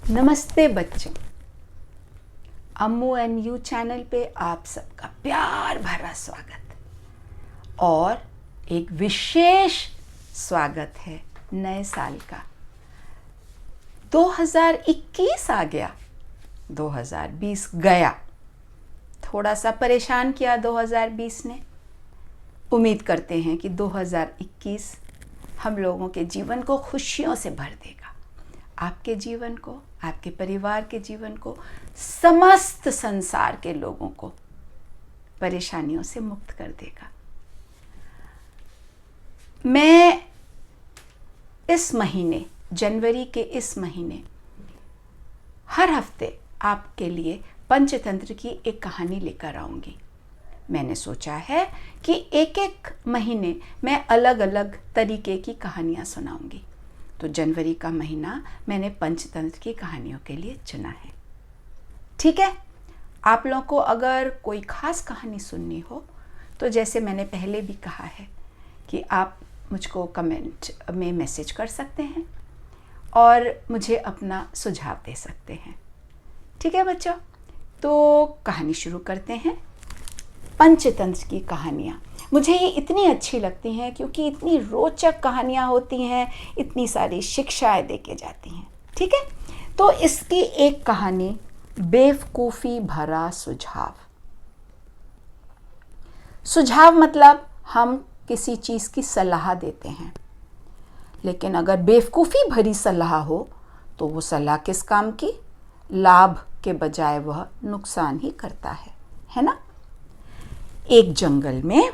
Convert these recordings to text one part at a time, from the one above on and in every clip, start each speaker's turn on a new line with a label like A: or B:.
A: नमस्ते बच्चों, अम्मू and you channel पे आप सबका प्यार भरा स्वागत और एक विशेष स्वागत है नए साल का। 2021 आ गया, 2020 गया। थोड़ा सा परेशान किया 2020 ने। उम्मीद करते हैं कि 2021 हम लोगों के जीवन को खुशियों से भर देगा, आपके जीवन को, आपके परिवार के जीवन को, समस्त संसार के लोगों को परेशानियों से मुक्त कर देगा। मैं इस महीने, जनवरी के इस महीने, हर हफ्ते आपके लिए पंचतंत्र की एक कहानी लेकर आऊंगी। मैंने सोचा है कि एक एक महीने मैं अलग अलग तरीके की कहानियां सुनाऊंगी। तो जनवरी का महीना मैंने पंचतंत्र की कहानियों के लिए चुना है। ठीक है, आप लोगों को अगर कोई खास कहानी सुननी हो तो जैसे मैंने पहले भी कहा है कि आप मुझको कमेंट में मैसेज कर सकते हैं और मुझे अपना सुझाव दे सकते हैं। ठीक है बच्चों, तो कहानी शुरू करते हैं। पंचतंत्र की कहानियाँ मुझे ये इतनी अच्छी लगती हैं क्योंकि इतनी रोचक कहानियाँ होती हैं, इतनी सारी शिक्षाएं देके जाती हैं। ठीक है, तो इसकी एक कहानी, बेवकूफ़ी भरा सुझाव। सुझाव मतलब हम किसी चीज़ की सलाह देते हैं, लेकिन अगर बेवकूफ़ी भरी सलाह हो तो वो सलाह किस काम की? लाभ के बजाय वह नुकसान ही करता है ना। एक जंगल में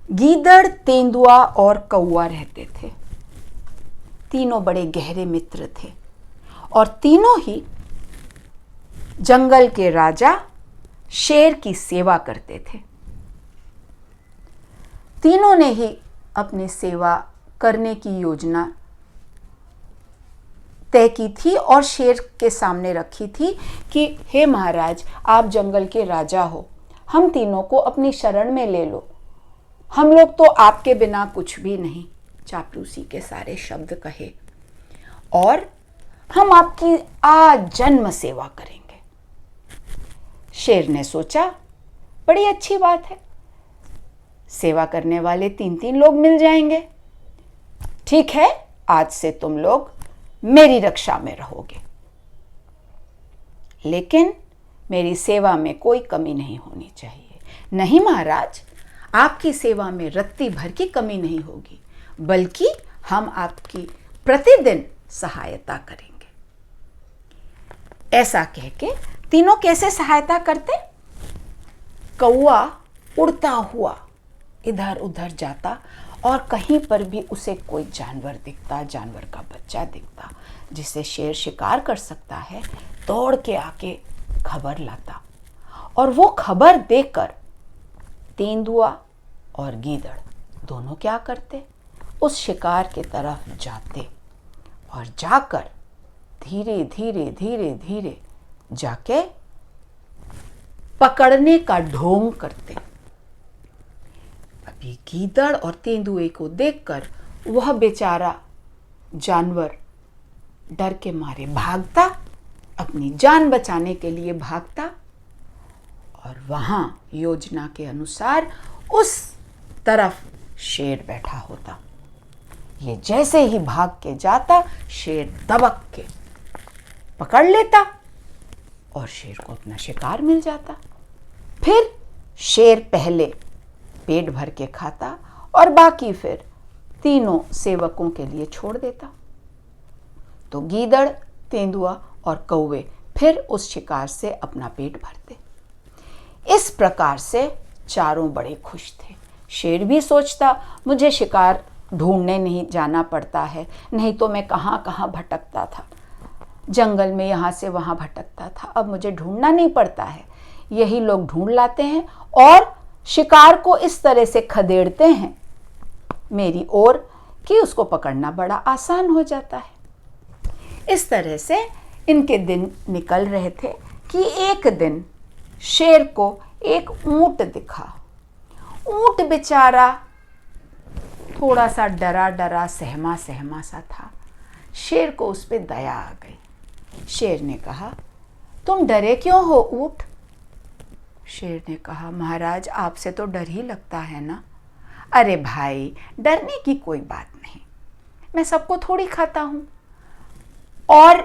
A: गीदड़, तेंदुआ और कौआ रहते थे। तीनों बड़े गहरे मित्र थे और तीनों ही जंगल के राजा शेर की सेवा करते थे। तीनों ने ही अपनी सेवा करने की योजना तय की थी और शेर के सामने रखी थी कि हे महाराज, आप जंगल के राजा हो, हम तीनों को अपनी शरण में ले लो, हम लोग तो आपके बिना कुछ भी नहीं। चापलूसी के सारे शब्द कहे और हम आपकी आजन्म सेवा करेंगे। शेर ने सोचा, बड़ी अच्छी बात है, सेवा करने वाले 3-3 लोग मिल जाएंगे। ठीक है, आज से तुम लोग मेरी रक्षा में रहोगे, लेकिन मेरी सेवा में कोई कमी नहीं होनी चाहिए। नहीं महाराज, आपकी सेवा में रत्ती भर की कमी नहीं होगी, बल्कि हम आपकी प्रतिदिन सहायता करेंगे। ऐसा कह के तीनों कैसे सहायता करते? कौआ उड़ता हुआ इधर उधर जाता और कहीं पर भी उसे कोई जानवर दिखता, जानवर का बच्चा दिखता जिसे शेर शिकार कर सकता है, दौड़ के आके खबर लाता और वो खबर देकर तेंदुआ और गीदड़ दोनों क्या करते? उस शिकार के तरफ जाते और जाकर धीरे धीरे धीरे धीरे जाके पकड़ने का ढोंग करते। अभी गीदड़ और तेंदुए को देखकर वह बेचारा जानवर डर के मारे भागता, अपनी जान बचाने के लिए भागता और वहां योजना के अनुसार उस तरफ शेर बैठा होता। ये जैसे ही भाग के जाता, शेर दबक के पकड़ लेता और शेर को अपना शिकार मिल जाता। फिर शेर पहले पेट भर के खाता और बाकी फिर तीनों सेवकों के लिए छोड़ देता। तो गीदड़, तेंदुआ और कौवे फिर उस शिकार से अपना पेट भरते। इस प्रकार से चारों बड़े खुश थे। शेर भी सोचता, मुझे शिकार ढूंढने नहीं जाना पड़ता है, नहीं तो मैं कहाँ कहाँ भटकता था, जंगल में यहाँ से वहाँ भटकता था, अब मुझे ढूंढना नहीं पड़ता है, यही लोग ढूंढ लाते हैं और शिकार को इस तरह से खदेड़ते हैं मेरी ओर कि उसको पकड़ना बड़ा आसान हो जाता है। इस तरह से इनके दिन निकल रहे थे कि एक दिन शेर को एक ऊंट दिखा। ऊंट बेचारा थोड़ा सा डरा डरा, सहमा सहमा सा था। शेर को उस पे दया आ गई। शेर ने कहा, तुम डरे क्यों हो ऊंट? शेर ने कहा, महाराज आपसे तो डर ही लगता है ना। अरे भाई, डरने की कोई बात नहीं, मैं सबको थोड़ी खाता हूं। और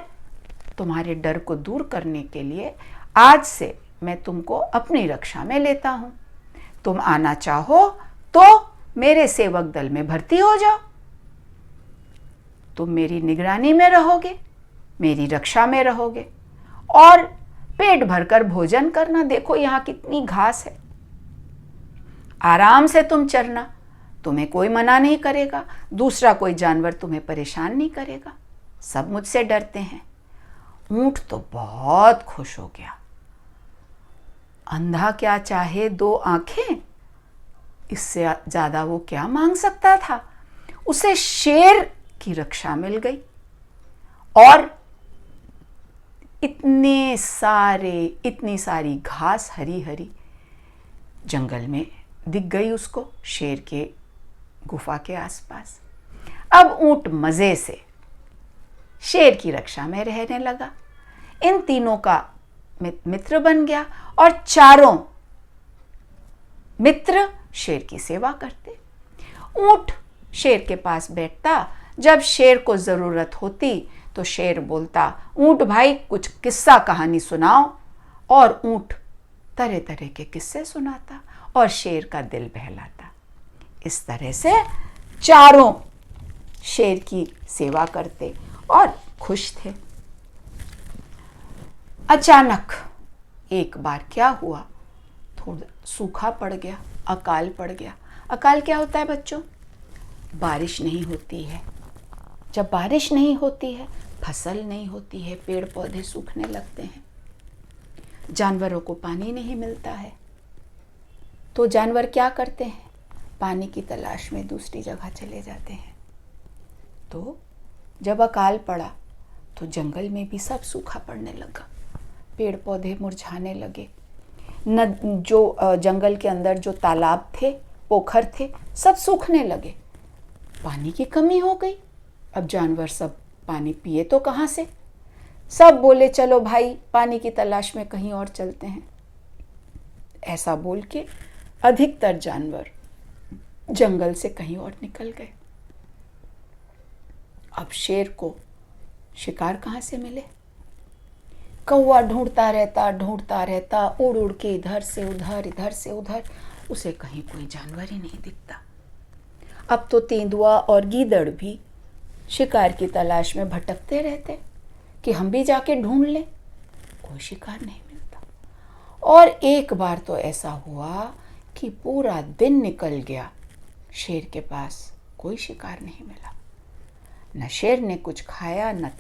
A: तुम्हारे डर को दूर करने के लिए आज से मैं तुमको अपनी रक्षा में लेता हूं। तुम आना चाहो तो मेरे सेवक दल में भर्ती हो जाओ। तुम मेरी निगरानी में रहोगे, मेरी रक्षा में रहोगे और पेट भरकर भोजन करना। देखो यहां कितनी घास है, आराम से तुम चरना, तुम्हें कोई मना नहीं करेगा, दूसरा कोई जानवर तुम्हें परेशान नहीं करेगा। सब मुझसे डरते हैं। ऊंट तो बहुत खुश हो गया। अंधा क्या चाहे दो आंखें, इससे ज्यादा वो क्या मांग सकता था। उसे शेर की रक्षा मिल गई और इतनी सारी घास हरी हरी जंगल में दिख गई उसको, शेर के गुफा के आसपास। अब ऊंट मजे से शेर की रक्षा में रहने लगा, इन तीनों का मित्र बन गया और चारों मित्र शेर की सेवा करते। ऊंट शेर के पास बैठता, जब शेर को जरूरत होती तो शेर बोलता, ऊंट भाई कुछ किस्सा कहानी सुनाओ, और ऊंट तरह तरह के किस्से सुनाता और शेर का दिल बहलाता। इस तरह से चारों शेर की सेवा करते और खुश थे। अचानक एक बार क्या हुआ, थोड़ा सूखा पड़ गया, अकाल पड़ गया। अकाल क्या होता है बच्चों? बारिश नहीं होती है। जब बारिश नहीं होती है, फसल नहीं होती है, पेड़ पौधे सूखने लगते हैं, जानवरों को पानी नहीं मिलता है, तो जानवर क्या करते हैं? पानी की तलाश में दूसरी जगह चले जाते हैं। तो जब अकाल पड़ा तो जंगल में भी सब सूखा पड़ने लगा, पेड़ पौधे मुरझाने लगे, जो जंगल के अंदर जो तालाब थे, पोखर थे, सब सूखने लगे, पानी की कमी हो गई। अब जानवर सब पानी पिए तो कहाँ से? सब बोले चलो भाई पानी की तलाश में कहीं और चलते हैं। ऐसा बोल के अधिकतर जानवर जंगल से कहीं और निकल गए। अब शेर को शिकार कहाँ से मिले? कौवा ढूंढता रहता, उड़ उड़ के इधर से उधर, उसे कहीं कोई जानवर ही नहीं दिखता। अब तो तेंदुआ और गीदड़ भी शिकार की तलाश में भटकते रहते कि हम भी जाके ढूंढ लें, कोई शिकार नहीं मिलता। और एक बार तो ऐसा हुआ कि पूरा दिन निकल गया, शेर के पास कोई शिकार नहीं मिला। न शेर ने कुछ खाया, न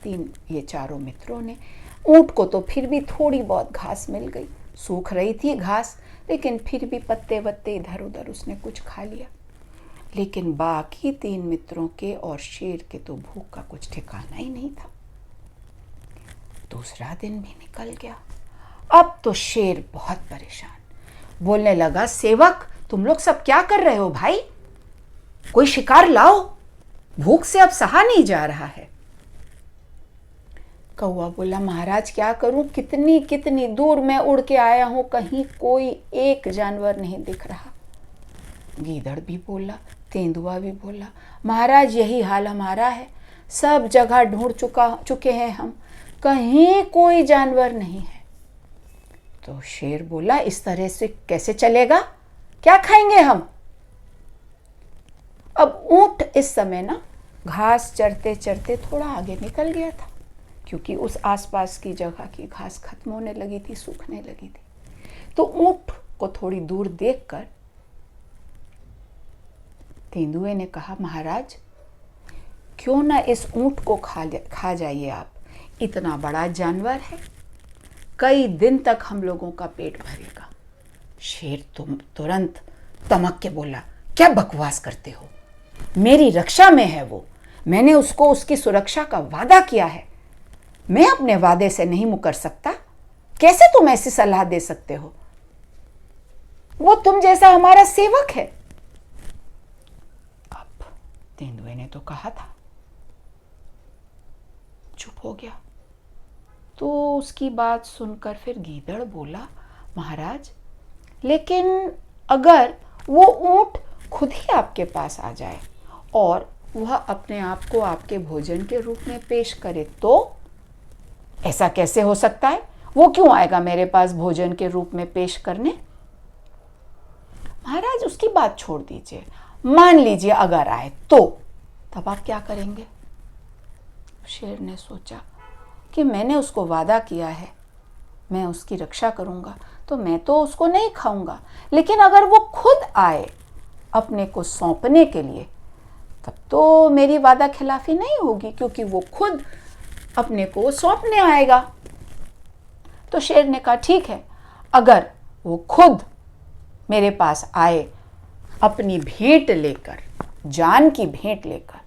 A: ये चारों मित्रों ने। ऊंट को तो फिर भी थोड़ी बहुत घास मिल गई, सूख रही थी घास, लेकिन फिर भी पत्ते वत्ते इधर उधर उसने कुछ खा लिया। लेकिन बाकी तीन मित्रों के और शेर के तो भूख का कुछ ठिकाना ही नहीं था। दूसरा दिन भी निकल गया। अब तो शेर बहुत परेशान, बोलने लगा, सेवक तुम लोग सब क्या कर रहे हो भाई? कोई शिकार लाओ, भूख से अब सहा नहीं जा रहा है। कौवा बोला, महाराज क्या करूं, कितनी कितनी दूर मैं उड़ के आया हूं, कहीं कोई एक जानवर नहीं दिख रहा। गीदड़ भी बोला, तेंदुआ भी बोला, महाराज यही हाल हमारा है, सब जगह ढूंढ चुके हैं हम, कहीं कोई जानवर नहीं है। तो शेर बोला, इस तरह से कैसे चलेगा, क्या खाएंगे हम? अब ऊंट इस समय ना घास चरते चरते थोड़ा आगे निकल गया था, क्योंकि उस आसपास की जगह की घास खत्म होने लगी थी, सूखने लगी थी। तो ऊंट को थोड़ी दूर देखकर तेंदुए ने कहा, महाराज क्यों ना इस ऊंट को खा जाइए आप, इतना बड़ा जानवर है, कई दिन तक हम लोगों का पेट भरेगा। शेर तुरंत तमक के बोला, क्या बकवास करते हो, मेरी रक्षा में है वो, मैंने उसको उसकी सुरक्षा का वादा किया है, मैं अपने वादे से नहीं मुकर सकता, कैसे तुम ऐसी सलाह दे सकते हो? वो तुम जैसा हमारा सेवक है। अब तेंदुए ने तो कहा था, चुप हो गया। तो उसकी बात सुनकर फिर गीदड़ बोला, महाराज लेकिन अगर वो ऊंट खुद ही आपके पास आ जाए और वह अपने आप को आपके भोजन के रूप में पेश करे तो? ऐसा कैसे हो सकता है? वो क्यों आएगा मेरे पास भोजन के रूप में पेश करने? महाराज उसकी बात छोड़ दीजिए, मान लीजिए अगर आए तो तब आप क्या करेंगे? शेर ने सोचा कि मैंने उसको वादा किया है, मैं उसकी रक्षा करूंगा, तो मैं तो उसको नहीं खाऊंगा, लेकिन अगर वो खुद आए अपने को सौंपने के लिए तब तो मेरी वादा खिलाफी नहीं होगी, क्योंकि वो खुद अपने को सौंपने आएगा। तो शेर ने कहा ठीक है, अगर वो खुद मेरे पास आए अपनी भेंट लेकर, जान की भेंट लेकर,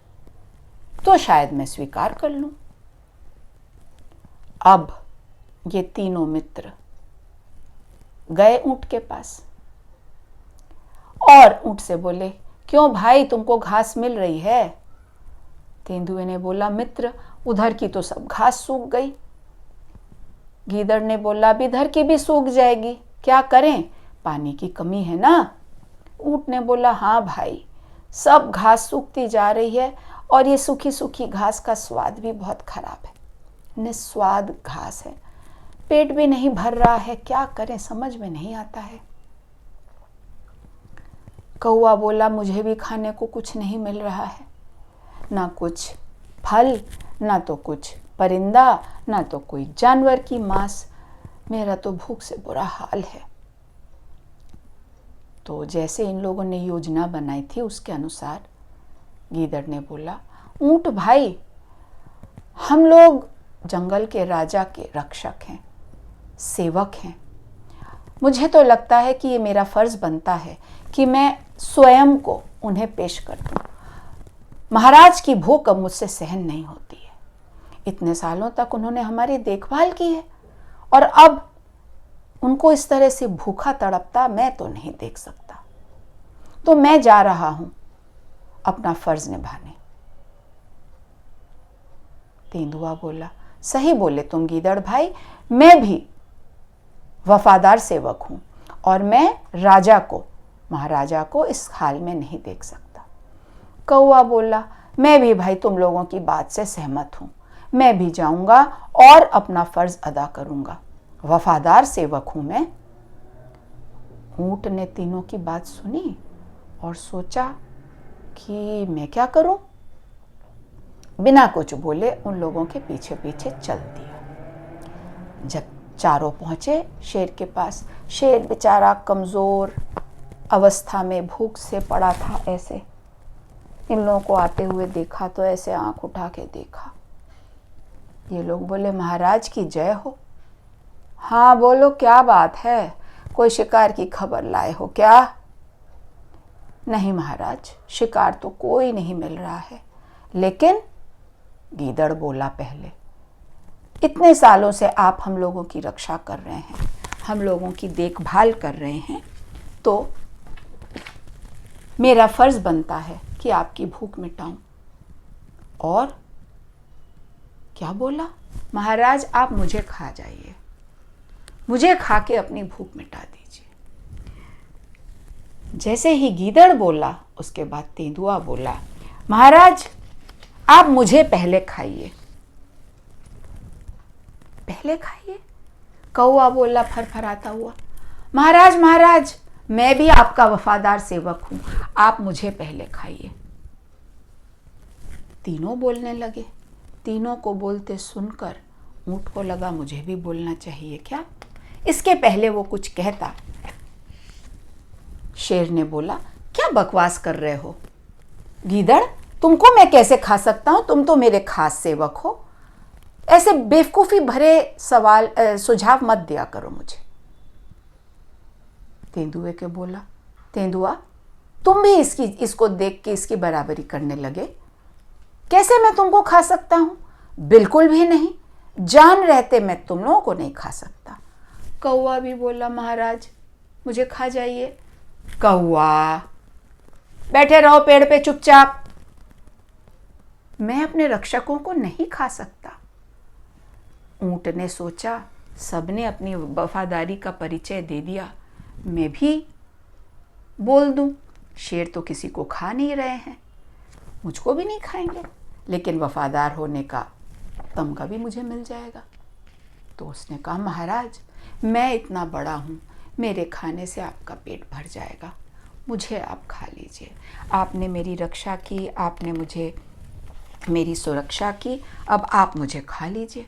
A: तो शायद मैं स्वीकार कर लूं। अब ये तीनों मित्र गए ऊंट के पास और ऊंट से बोले, क्यों भाई, तुमको घास मिल रही है? तेंदुए ने बोला, मित्र उधर की तो सब घास सूख गई। गीदड़ ने बोला, अब इधर की भी सूख जाएगी, क्या करें, पानी की कमी है ना। ऊंट ने बोला, हाँ भाई, सब घास सूखती जा रही है और ये सूखी सूखी घास का स्वाद भी बहुत खराब है, निस्वाद घास है, पेट भी नहीं भर रहा है, क्या करें समझ में नहीं आता है। कौआ बोला, मुझे भी खाने को कुछ नहीं मिल रहा है, ना कुछ फल, ना तो कुछ परिंदा, ना तो कोई जानवर की मांस, मेरा तो भूख से बुरा हाल है। तो जैसे इन लोगों ने योजना बनाई थी उसके अनुसार गीदड़ ने बोला, ऊंट भाई, हम लोग जंगल के राजा के रक्षक हैं, सेवक हैं, मुझे तो लगता है कि ये मेरा फर्ज बनता है कि मैं स्वयं को उन्हें पेश कर दूं। महाराज की भूख अब मुझसे सहन नहीं होती है, इतने सालों तक उन्होंने हमारी देखभाल की है और अब उनको इस तरह से भूखा तड़पता मैं तो नहीं देख सकता, तो मैं जा रहा हूं अपना फर्ज निभाने। तेंदुआ बोला, सही बोले तुम गीदड़ भाई, मैं भी वफादार सेवक हूं और मैं राजा को, महाराजा को इस हाल में नहीं देख सकता। कौआ बोला, मैं भी भाई तुम लोगों की बात से सहमत हूं, मैं भी जाऊंगा और अपना फर्ज अदा करूंगा, वफादार सेवक हूं मैं। ऊंट ने तीनों की बात सुनी और सोचा कि मैं क्या करूं, बिना कुछ बोले उन लोगों के पीछे पीछे चल दिया। जब चारों पहुंचे शेर के पास, शेर बेचारा कमजोर अवस्था में भूख से पड़ा था, ऐसे इन लोगों को आते हुए देखा तो ऐसे आंख उठा के देखा। ये लोग बोले, महाराज की जय हो। हाँ बोलो, क्या बात है, कोई शिकार की खबर लाए हो क्या? नहीं महाराज, शिकार तो कोई नहीं मिल रहा है, लेकिन गीदड़ बोला पहले, इतने सालों से आप हम लोगों की रक्षा कर रहे हैं, हम लोगों की देखभाल कर रहे हैं, तो मेरा फर्ज बनता है कि आपकी भूख मिटाऊं। और क्या बोला, महाराज आप मुझे खा जाइए, मुझे खा के अपनी भूख मिटा दीजिए। जैसे ही गीदड़ बोला उसके बाद तेंदुआ बोला, महाराज आप मुझे पहले खाइए। पहले खाइए? कौआ बोला फरफराता हुआ, महाराज महाराज, मैं भी आपका वफादार सेवक हूं, आप मुझे पहले खाइए। तीनों बोलने लगे। तीनों को बोलते सुनकर ऊंट को लगा मुझे भी बोलना चाहिए क्या, इसके पहले वो कुछ कहता। शेर ने बोला, क्या बकवास कर रहे हो गीदड़, तुमको मैं कैसे खा सकता हूं, तुम तो मेरे खास सेवक हो, ऐसे बेवकूफी भरे सवाल सुझाव मत दिया करो मुझे। तेंदुए के बोला, तेंदुआ तुम भी इसको देख के इसकी बराबरी करने लगे, कैसे मैं तुमको खा सकता हूं, बिल्कुल भी नहीं, जान रहते मैं तुम लोगों को नहीं खा सकता। कौआ भी बोला, महाराज मुझे खा जाइए। कौआ बैठे रहो पेड़ पे चुपचाप, मैं अपने रक्षकों को नहीं खा सकता। ऊंट ने सोचा सबने अपनी वफादारी का परिचय दे दिया, मैं भी बोल दूं, शेर तो किसी को खा नहीं रहे हैं, मुझको भी नहीं खाएंगे, लेकिन वफादार होने का तमगा भी मुझे मिल जाएगा। तो उसने कहा महाराज, मैं इतना बड़ा हूँ, मेरे खाने से आपका पेट भर जाएगा, मुझे आप खा लीजिए। आपने मेरी रक्षा की, आपने मुझे मेरी सुरक्षा की, अब आप मुझे खा लीजिए।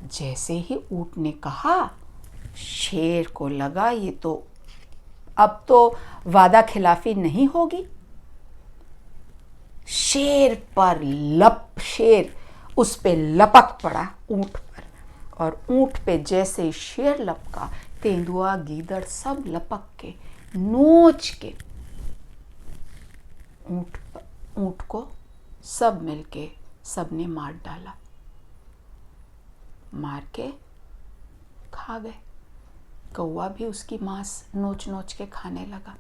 A: जैसे ही ऊंट ने कहा, शेर को लगा ये तो अब तो वादा खिलाफी नहीं होगी। शेर उस पे लपक पड़ा ऊंट पर, और ऊंट पे जैसे शेर लपका, तेंदुआ गीदड़ सब लपक के नोच के ऊंट को सब मिलके सबने मार डाला, मार के खा गए। कौवा भी उसकी मांस नोच नोच के खाने लगा।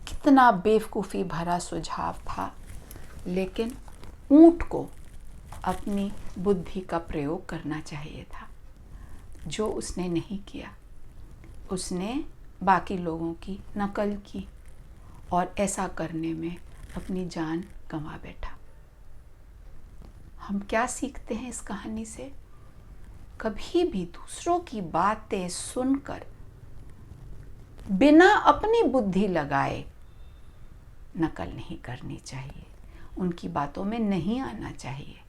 A: कितना बेवकूफ़ी भरा सुझाव था, लेकिन ऊंट को अपनी बुद्धि का प्रयोग करना चाहिए था, जो उसने नहीं किया। उसने बाकी लोगों की नकल की और ऐसा करने में अपनी जान गंवा बैठा। हम क्या सीखते हैं इस कहानी से? कभी भी दूसरों की बातें सुनकर बिना अपनी बुद्धि लगाए नकल नहीं करनी चाहिए, उनकी बातों में नहीं आना चाहिए।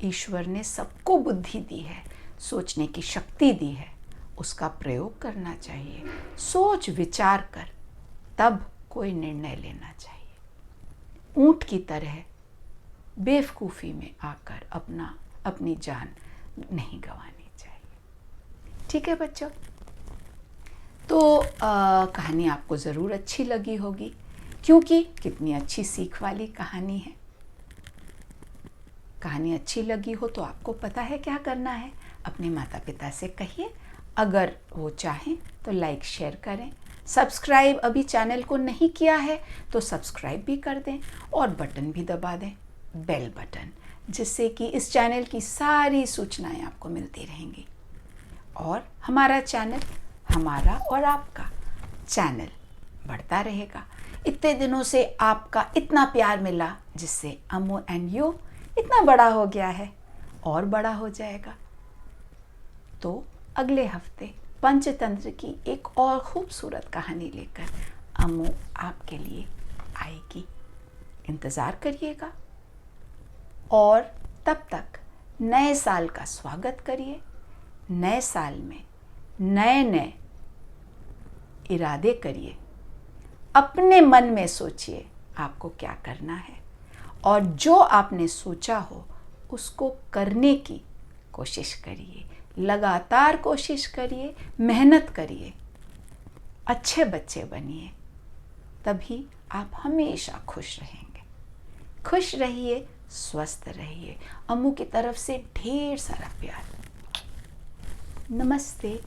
A: ईश्वर ने सबको बुद्धि दी है, सोचने की शक्ति दी है, उसका प्रयोग करना चाहिए, सोच विचार कर तब कोई निर्णय लेना चाहिए। ऊंट की तरह बेवकूफ़ी में आकर अपनी जान नहीं गंवानी चाहिए। ठीक है बच्चों, तो कहानी आपको ज़रूर अच्छी लगी होगी, क्योंकि कितनी अच्छी सीख वाली कहानी है। कहानी अच्छी लगी हो तो आपको पता है क्या करना है, अपने माता पिता से कहिए, अगर वो चाहें तो लाइक शेयर करें, सब्सक्राइब अभी चैनल को नहीं किया है तो सब्सक्राइब भी कर दें और बटन भी दबा दें, बेल बटन, जिससे कि इस चैनल की सारी सूचनाएं आपको मिलती रहेंगी और हमारा चैनल, हमारा और आपका चैनल बढ़ता रहेगा। इतने दिनों से आपका इतना प्यार मिला, जिससे अम्मू एंड यू इतना बड़ा हो गया है और बड़ा हो जाएगा। तो अगले हफ्ते पंचतंत्र की एक और खूबसूरत कहानी लेकर अम्मू आपके लिए आएगी, इंतज़ार करिएगा। और तब तक नए साल का स्वागत करिए। नए साल में नए इरादे करिए, अपने मन में सोचिए आपको क्या करना है, और जो आपने सोचा हो उसको करने की कोशिश करिए, लगातार कोशिश करिए, मेहनत करिए, अच्छे बच्चे बनिए, तभी आप हमेशा खुश रहेंगे। खुश रहिए, स्वस्थ रहिए। अम्मू की तरफ से ढेर सारा प्यार। नमस्ते।